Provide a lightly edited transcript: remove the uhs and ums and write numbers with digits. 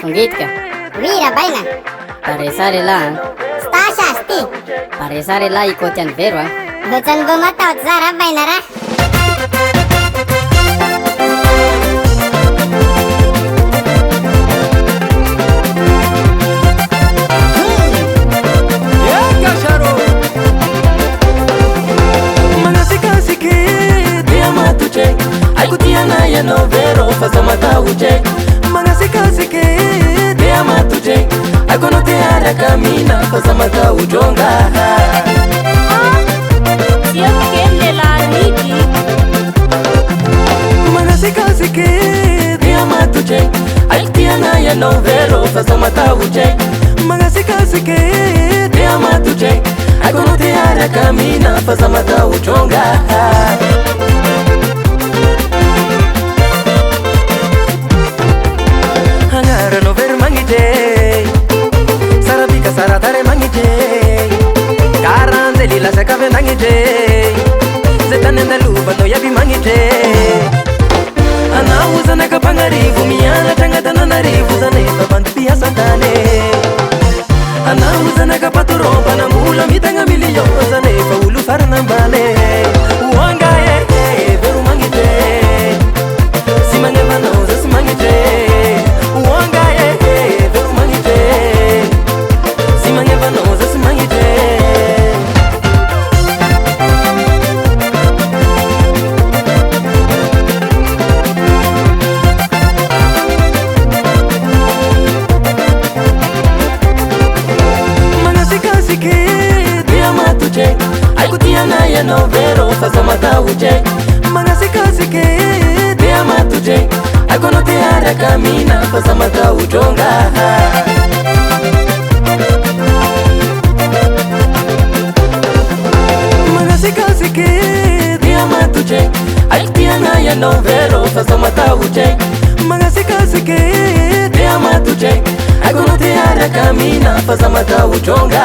Fungitka. Mira baina. Paresare la. Stasha sti. Paresare la iko tiany vero a. Hoatsan'ny vao matahotra zara baina raha. No vero faza matauche mangasikasike te amatuje akono te ara camina faza mataujonga sio kele la niki mangasikasike te amatuje altiana ya no vero faza matauche mangasikasike te amatuje akono te ara camina faza mataujonga no ver mangite sarabika saratare mangite karandeli la sakave mangite zetanenda luba no yabi mangite ana uzana kapangarivu miana tangatana narivu zanefa bantu pia satane ana uzana kapaturoba na mula mitanga milioni zanefa ulu farna mbale uanga veru mangite simangeva no zasimangite no vero faza matauche mangasikasike te amatuje akono te ara camina faza mataujonga mangasikasike te amatuje altiana ya no vero faza matauche mangasikasike te amatuje akono te ara camina faza mataujonga